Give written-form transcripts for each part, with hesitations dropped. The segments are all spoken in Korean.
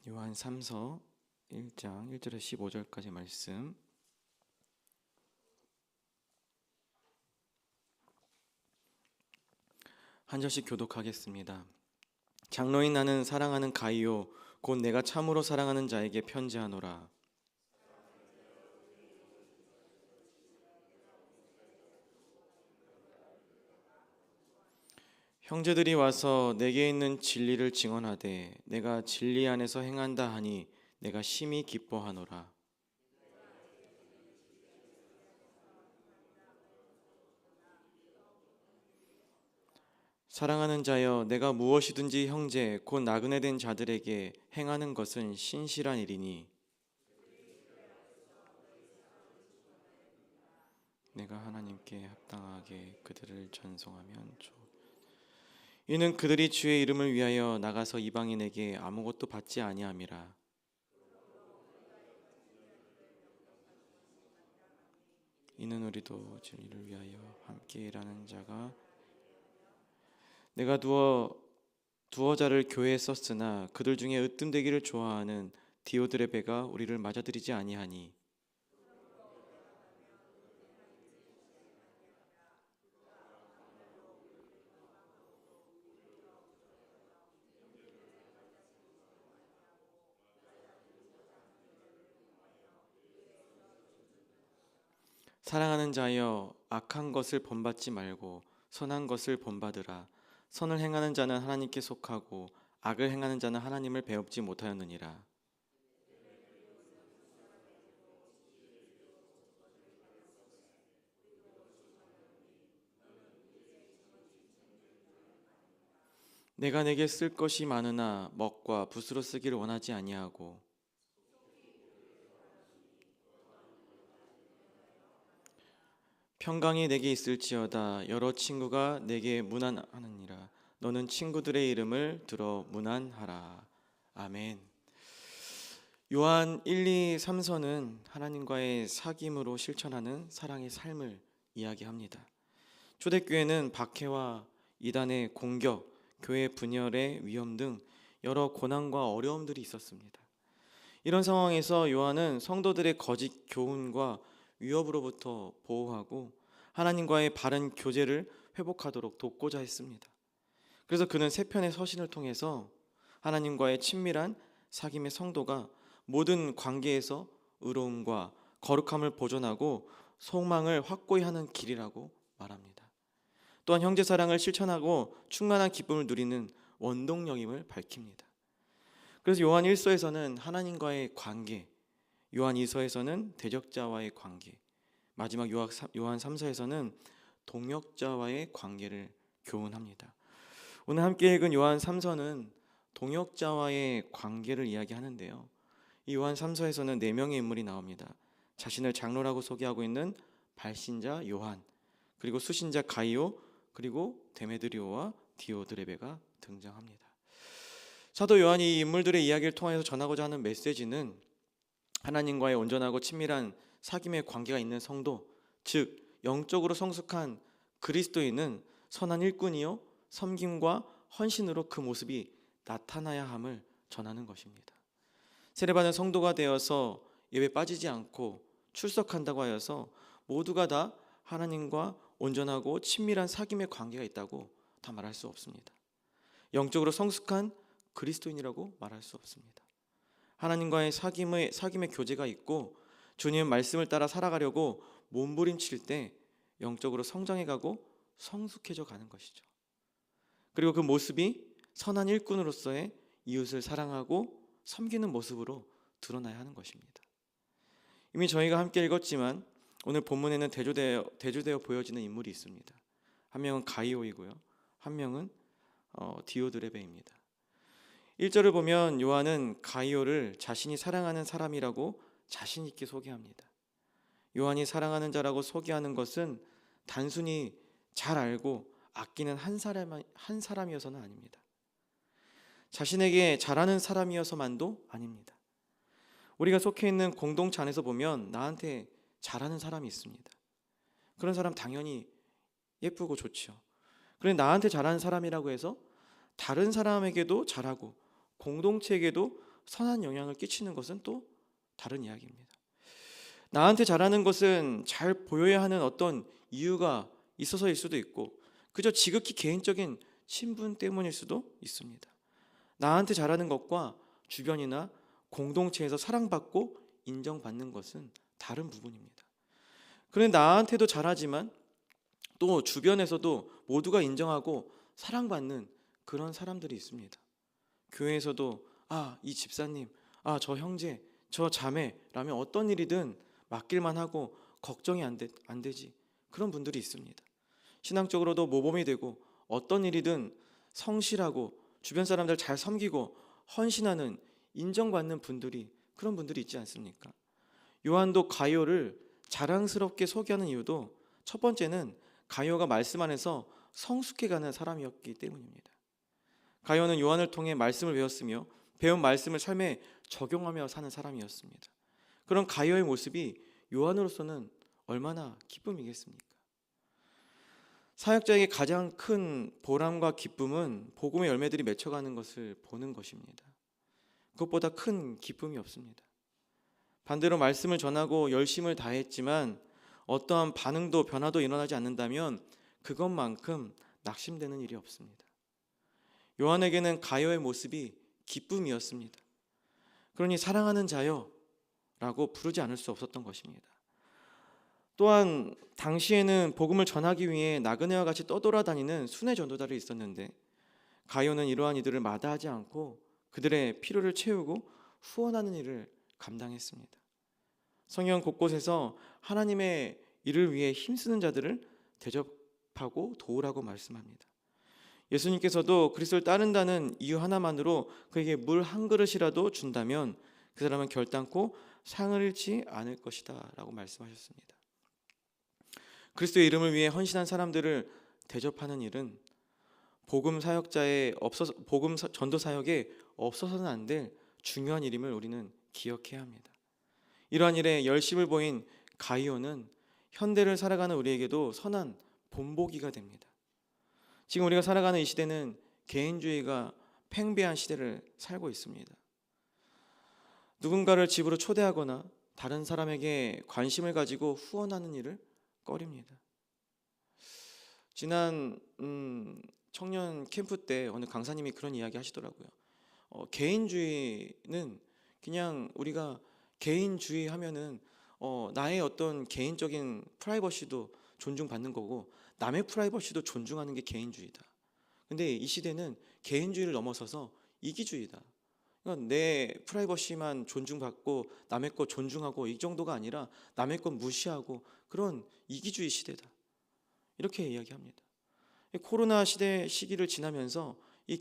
요한 3서 1장 1절에서 15절까지 말씀 한 절씩 교독하겠습니다. 장로인 나는 사랑하는 가이오 곧 내가 참으로 사랑하는 자에게 편지하노라. 형제들이 와서 내게 있는 진리를 증언하되 내가 진리 안에서 행한다 하니 내가 심히 기뻐하노라. 사랑하는 자여 내가 무엇이든지 형제 곧 나그네 된 자들에게 행하는 것은 신실한 일이니 내가 하나님께 합당하게 그들을 전송하면 좋. 이는 그들이 주의 이름을 위하여 나가서 이방인에게 아무것도 받지 아니함이라. 이는 우리도 진리를 위하여 함께 일하는 자가 내가 두어자를 교회에 썼으나 그들 중에 으뜸되기를 좋아하는 디오드레베가 우리를 맞아들이지 아니하니 사랑하는 자여 악한 것을 본받지 말고 선한 것을 본받으라. 선을 행하는 자는 하나님께 속하고 악을 행하는 자는 하나님을 배웁지 못하였느니라. 내가 내게 쓸 것이 많으나 먹과 붓으로 쓰기를 원하지 아니하고 평강이 내게 있을지어다. 여러 친구가 내게 문안하느니라. 너는 친구들의 이름을 들어 문안하라. 아멘. 요한 1, 2, 3서는 하나님과의 사귐으로 실천하는 사랑의 삶을 이야기합니다. 초대교회는 박해와 이단의 공격, 교회 분열의 위험 등 여러 고난과 어려움들이 있었습니다. 이런 상황에서 요한은 성도들의 거짓 교훈과 위협으로부터 보호하고 하나님과의 바른 교제를 회복하도록 돕고자 했습니다. 그래서 그는 세 편의 서신을 통해서 하나님과의 친밀한 사귐의 성도가 모든 관계에서 의로움과 거룩함을 보존하고 소망을 확고히 하는 길이라고 말합니다. 또한 형제 사랑을 실천하고 충만한 기쁨을 누리는 원동력임을 밝힙니다. 그래서 요한 1서에서는 하나님과의 관계, 요한 2서에서는 대적자와의 관계, 마지막 요한 3서에서는 동역자와의 관계를 교훈합니다. 오늘 함께 읽은 요한 3서는 동역자와의 관계를 이야기하는데요. 이 요한 3서에서는 4명의 인물이 나옵니다. 자신을 장로라고 소개하고 있는 발신자 요한, 그리고 수신자 가이오, 그리고 데메드리오와 디오드레베가 등장합니다. 사도 요한이 이 인물들의 이야기를 통해서 전하고자 하는 메시지는 하나님과의 온전하고 친밀한 사귐의 관계가 있는 성도, 즉 영적으로 성숙한 그리스도인은 선한 일꾼이요 섬김과 헌신으로 그 모습이 나타나야 함을 전하는 것입니다. 세례받은 성도가 되어서 예배 빠지지 않고 출석한다고 하여서 모두가 다 하나님과 온전하고 친밀한 사귐의 관계가 있다고 다 말할 수 없습니다. 영적으로 성숙한 그리스도인이라고 말할 수 없습니다. 하나님과의 사귐의 교제가 있고 주님의 말씀을 따라 살아가려고 몸부림칠 때 영적으로 성장해가고 성숙해져 가는 것이죠. 그리고 그 모습이 선한 일꾼으로서의 이웃을 사랑하고 섬기는 모습으로 드러나야 하는 것입니다. 이미 저희가 함께 읽었지만 오늘 본문에는 대조되어 보여지는 인물이 있습니다. 한 명은 가이오이고요, 한 명은 디오드레베입니다. 1절을 보면 요한은 가이오를 자신이 사랑하는 사람이라고 자신 있게 소개합니다. 요한이 사랑하는 자라고 소개하는 것은 단순히 잘 알고 아끼는 한 사람이어서는 아닙니다. 자신에게 잘하는 사람이어서만도 아닙니다. 우리가 속해 있는 공동체 안에서 보면 나한테 잘하는 사람이 있습니다. 그런 사람 당연히 예쁘고 좋죠. 그런데 나한테 잘하는 사람이라고 해서 다른 사람에게도 잘하고 공동체에게도 선한 영향을 끼치는 것은 또 다른 이야기입니다. 나한테 잘하는 것은 잘 보여야 하는 어떤 이유가 있어서일 수도 있고 그저 지극히 개인적인 신분 때문일 수도 있습니다. 나한테 잘하는 것과 주변이나 공동체에서 사랑받고 인정받는 것은 다른 부분입니다. 그런데 나한테도 잘하지만 또 주변에서도 모두가 인정하고 사랑받는 그런 사람들이 있습니다. 교회에서도 이 집사님, 저 형제, 저 자매라면 어떤 일이든 맡길만 하고 걱정이 안 되지. 그런 분들이 있습니다. 신앙적으로도 모범이 되고 어떤 일이든 성실하고 주변 사람들 잘 섬기고 헌신하는 인정받는 그런 분들이 있지 않습니까? 요한도 가룟을 자랑스럽게 소개하는 이유도 첫 번째는 가룟가 말씀 안에서 성숙해가는 사람이었기 때문입니다. 가룟은 요한을 통해 말씀을 배웠으며 배운 말씀을 삶에 적용하며 사는 사람이었습니다. 그런 가룟의 모습이 요한으로서는 얼마나 기쁨이겠습니까? 사역자에게 가장 큰 보람과 기쁨은 복음의 열매들이 맺혀가는 것을 보는 것입니다. 그것보다 큰 기쁨이 없습니다. 반대로 말씀을 전하고 열심을 다했지만 어떠한 반응도 변화도 일어나지 않는다면 그것만큼 낙심되는 일이 없습니다. 요한에게는 가룟의 모습이 기쁨이었습니다. 그러니 사랑하는 자여 라고 부르지 않을 수 없었던 것입니다. 또한 당시에는 복음을 전하기 위해 나그네와 같이 떠돌아다니는 순회 전도자들이 있었는데 가룟은 이러한 이들을 마다하지 않고 그들의 필요를 채우고 후원하는 일을 감당했습니다. 성경 곳곳에서 하나님의 일을 위해 힘쓰는 자들을 대접하고 도우라고 말씀합니다. 예수님께서도 그리스도를 따른다는 이유 하나만으로 그에게 물 한 그릇이라도 준다면 그 사람은 결단코 상을 잃지 않을 것이다 라고 말씀하셨습니다. 그리스도의 이름을 위해 헌신한 사람들을 대접하는 일은 복음 전도 사역에 없어서는 안 될 중요한 일임을 우리는 기억해야 합니다. 이러한 일에 열심을 보인 가룟은 현대를 살아가는 우리에게도 선한 본보기가 됩니다. 지금 우리가 살아가는 이 시대는 개인주의가 팽배한 시대를 살고 있습니다. 누군가를 집으로 초대하거나 다른 사람에게 관심을 가지고 후원하는 일을 꺼립니다. 지난 청년 캠프 때 어느 강사님이 그런 이야기 하시더라고요. 개인주의는 그냥 우리가 개인주의 하면은 나의 어떤 개인적인 프라이버시도 존중받는 거고 남의 프라이버시도 존중하는 게 개인주의다. 근데 이 시대는 개인주의를 넘어서서 이기주의다. 그러니까 내 프라이버시만 존중받고 남의 것 존중하고 이 정도가 아니라 남의 것 무시하고 그런 이기주의 시대다. 이렇게 이야기합니다. 코로나 시기를 지나면서 이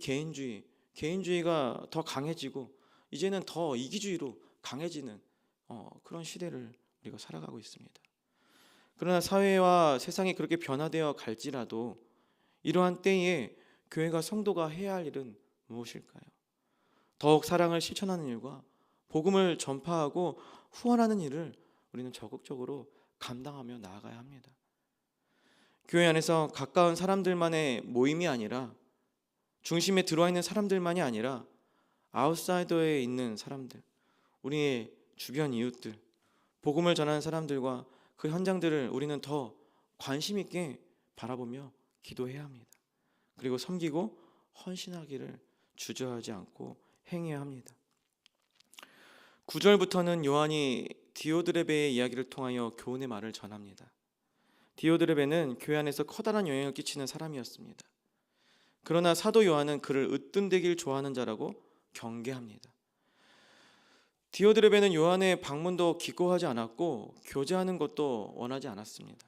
개인주의가 더 강해지고 이제는 더 이기주의로 강해지는 그런 시대를 우리가 살아가고 있습니다. 그러나 사회와 세상이 그렇게 변화되어 갈지라도 이러한 때에 교회가 성도가 해야 할 일은 무엇일까요? 더욱 사랑을 실천하는 일과 복음을 전파하고 후원하는 일을 우리는 적극적으로 감당하며 나아가야 합니다. 교회 안에서 가까운 사람들만의 모임이 아니라 중심에 들어와 있는 사람들만이 아니라 아웃사이더에 있는 사람들, 우리의 주변 이웃들, 복음을 전하는 사람들과 그 현장들을 우리는 더 관심 있게 바라보며 기도해야 합니다. 그리고 섬기고 헌신하기를 주저하지 않고 행해야 합니다. 9절부터는 요한이 디오드레베의 이야기를 통하여 교훈의 말을 전합니다. 디오드레베는 교회 안에서 커다란 영향을 끼치는 사람이었습니다. 그러나 사도 요한은 그를 으뜸되길 좋아하는 자라고 경계합니다. 디오드레베는 요한의 방문도 기꺼워하지 않았고 교제하는 것도 원하지 않았습니다.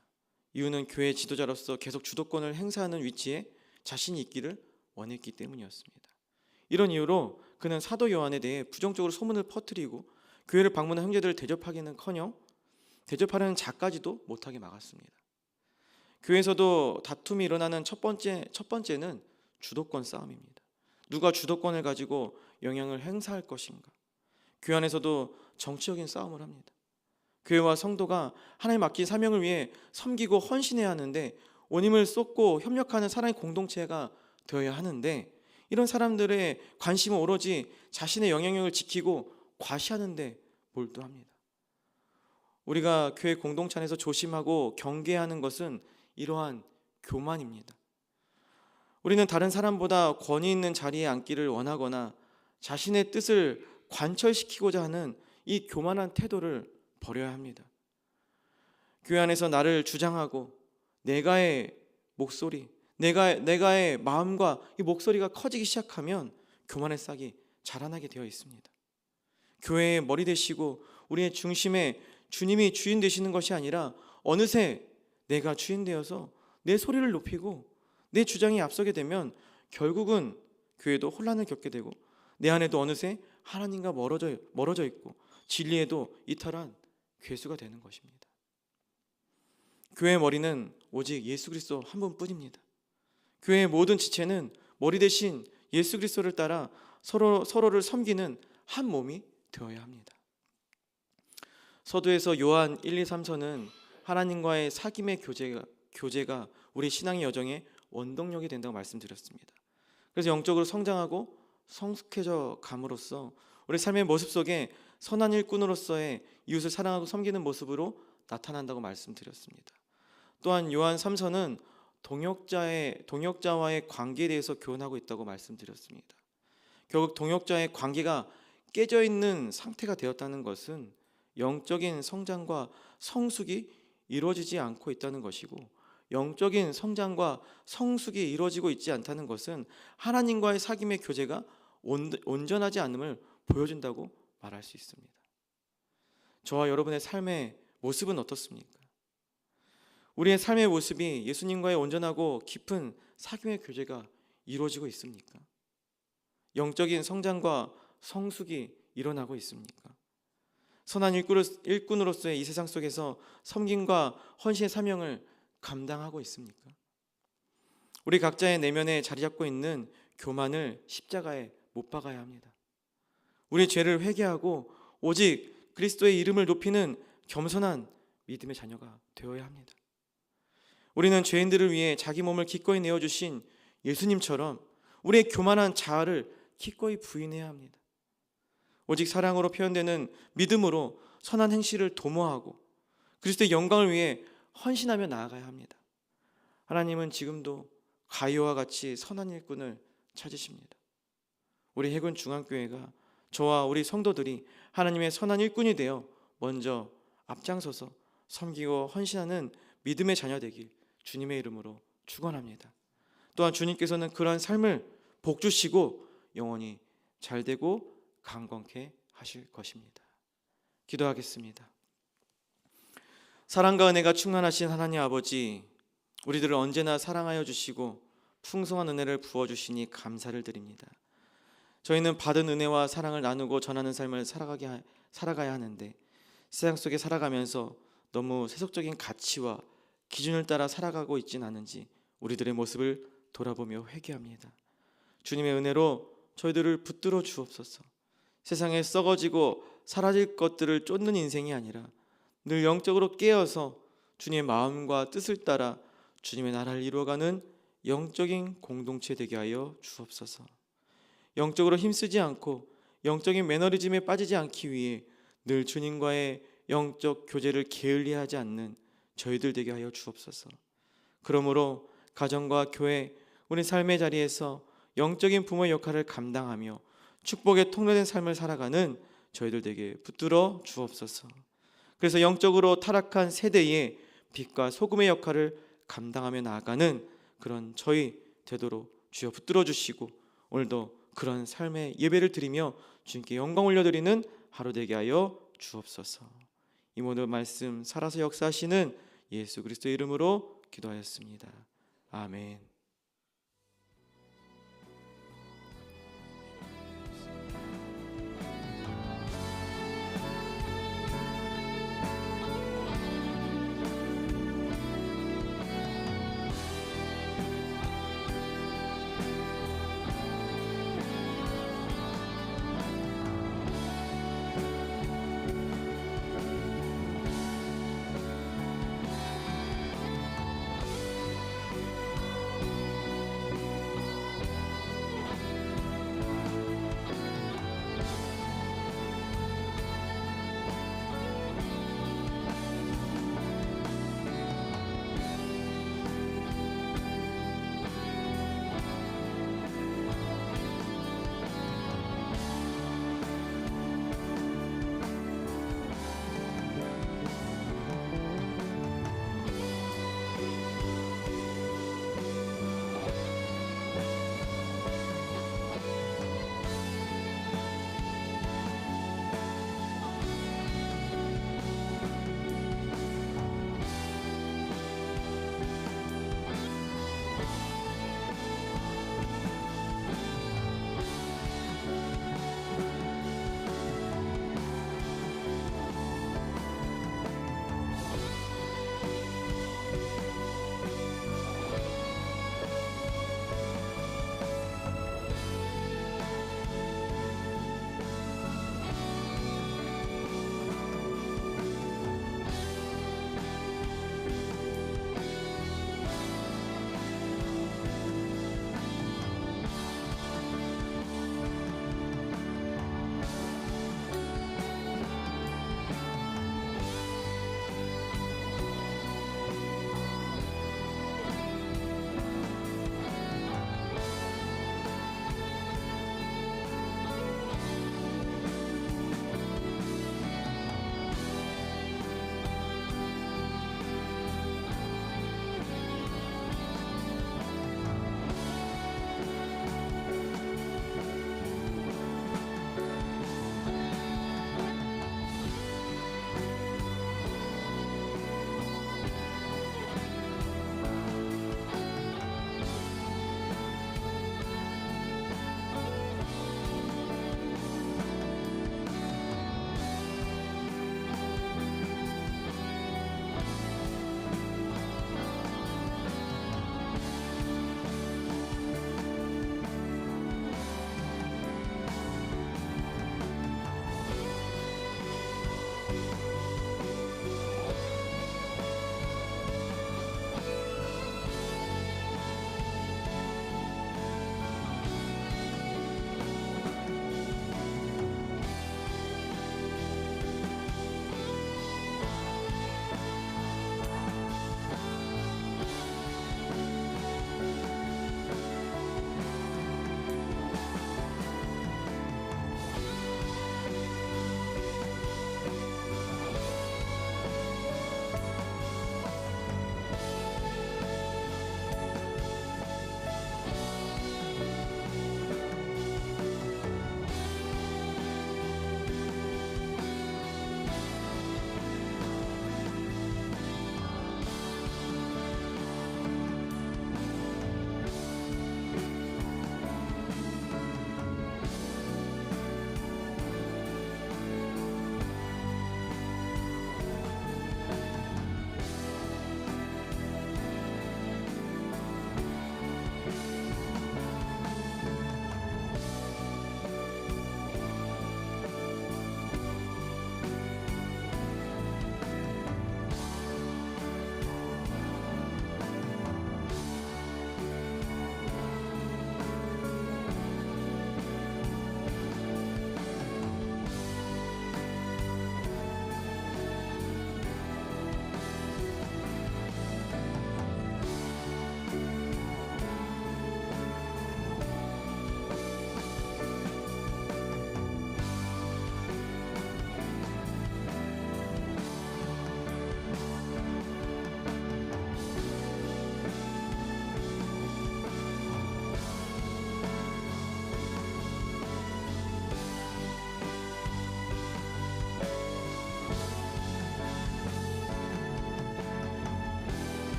이유는 교회 지도자로서 계속 주도권을 행사하는 위치에 자신이 있기를 원했기 때문이었습니다. 이런 이유로 그는 사도 요한에 대해 부정적으로 소문을 퍼뜨리고 교회를 방문한 형제들을 대접하기는커녕 대접하려는 자까지도 못하게 막았습니다. 교회에서도 다툼이 일어나는 첫 번째는 주도권 싸움입니다. 누가 주도권을 가지고 영향을 행사할 것인가? 교회 안에서도 정치적인 싸움을 합니다. 교회와 성도가 하나님 맡긴 사명을 위해 섬기고 헌신해야 하는데 온 힘을 쏟고 협력하는 사랑의 공동체가 되어야 하는데 이런 사람들의 관심은 오로지 자신의 영향력을 지키고 과시하는 데 몰두합니다. 우리가 교회 공동체 안에서 조심하고 경계하는 것은 이러한 교만입니다. 우리는 다른 사람보다 권위 있는 자리에 앉기를 원하거나 자신의 뜻을 관철시키고자 하는 이 교만한 태도를 버려야 합니다. 교회 안에서 나를 주장하고 내가의 목소리, 내가의 마음과 이 목소리가 커지기 시작하면 교만의 싹이 자라나게 되어 있습니다. 교회의 머리 되시고 우리의 중심에 주님이 주인 되시는 것이 아니라 어느새 내가 주인 되어서 내 소리를 높이고 내 주장이 앞서게 되면 결국은 교회도 혼란을 겪게 되고 내 안에도 어느새 하나님과 멀어져 있고 진리에도 이탈한 괴수가 되는 것입니다. 교회의 머리는 오직 예수 그리스도 한 분뿐입니다. 교회의 모든 지체는 머리 대신 예수 그리스도를 따라 서로를 섬기는 한 몸이 되어야 합니다. 서두에서 요한 1, 2, 3서는 하나님과의 사귐의 교제가 우리 신앙의 여정에 원동력이 된다고 말씀드렸습니다. 그래서 영적으로 성장하고 성숙해져 감으로써 우리 삶의 모습 속에 선한 일꾼으로서의 이웃을 사랑하고 섬기는 모습으로 나타난다고 말씀드렸습니다. 또한 요한 3서는 동역자와의 관계에 대해서 교훈하고 있다고 말씀드렸습니다. 결국 동역자의 관계가 깨져 있는 상태가 되었다는 것은 영적인 성장과 성숙이 이루어지지 않고 있다는 것이고, 영적인 성장과 성숙이 이루어지고 있지 않다는 것은 하나님과의 사귐의 교제가 온전하지 않음을 보여준다고 말할 수 있습니다. 저와 여러분의 삶의 모습은 어떻습니까? 우리의 삶의 모습이 예수님과의 온전하고 깊은 사귐의 교제가 이루어지고 있습니까? 영적인 성장과 성숙이 일어나고 있습니까? 선한 일꾼으로서의 이 세상 속에서 섬김과 헌신의 사명을 감당하고 있습니까? 우리 각자의 내면에 자리 잡고 있는 교만을 십자가에 못 박아야 합니다. 우리 죄를 회개하고 오직 그리스도의 이름을 높이는 겸손한 믿음의 자녀가 되어야 합니다. 우리는 죄인들을 위해 자기 몸을 기꺼이 내어주신 예수님처럼 우리의 교만한 자아를 기꺼이 부인해야 합니다. 오직 사랑으로 표현되는 믿음으로 선한 행실을 도모하고 그리스도의 영광을 위해 헌신하며 나아가야 합니다. 하나님은 지금도 가이오와 같이 선한 일꾼을 찾으십니다. 우리 해군 중앙교회가 저와 우리 성도들이 하나님의 선한 일꾼이 되어 먼저 앞장서서 섬기고 헌신하는 믿음의 자녀 되길 주님의 이름으로 축원합니다. 또한 주님께서는 그러한 삶을 복주시고 영원히 잘되고 강건케 하실 것입니다. 기도하겠습니다. 사랑과 은혜가 충만하신 하나님 아버지, 우리들을 언제나 사랑하여 주시고 풍성한 은혜를 부어주시니 감사를 드립니다. 저희는 받은 은혜와 사랑을 나누고 전하는 삶을 살아가야 하는데 세상 속에 살아가면서 너무 세속적인 가치와 기준을 따라 살아가고 있진 않은지 우리들의 모습을 돌아보며 회개합니다. 주님의 은혜로 저희들을 붙들어 주옵소서. 세상에 썩어지고 사라질 것들을 쫓는 인생이 아니라 늘 영적으로 깨어서 주님의 마음과 뜻을 따라 주님의 나라를 이루어가는 영적인 공동체 되게 하여 주옵소서. 영적으로 힘쓰지 않고 영적인 매너리즘에 빠지지 않기 위해 늘 주님과의 영적 교제를 게을리하지 않는 저희들 되게 하여 주옵소서. 그러므로 가정과 교회, 우리 삶의 자리에서 영적인 부모의 역할을 감당하며 축복의 통로된 삶을 살아가는 저희들 되게 붙들어 주옵소서. 그래서 영적으로 타락한 세대에 빛과 소금의 역할을 감당하며 나아가는 그런 저희 되도록 주여 붙들어 주시고 오늘도 그런 삶의 예배를 드리며 주님께 영광 올려드리는 하루 되게 하여 주옵소서. 이 모든 말씀 살아서 역사하시는 예수 그리스도의 이름으로 기도하였습니다. 아멘.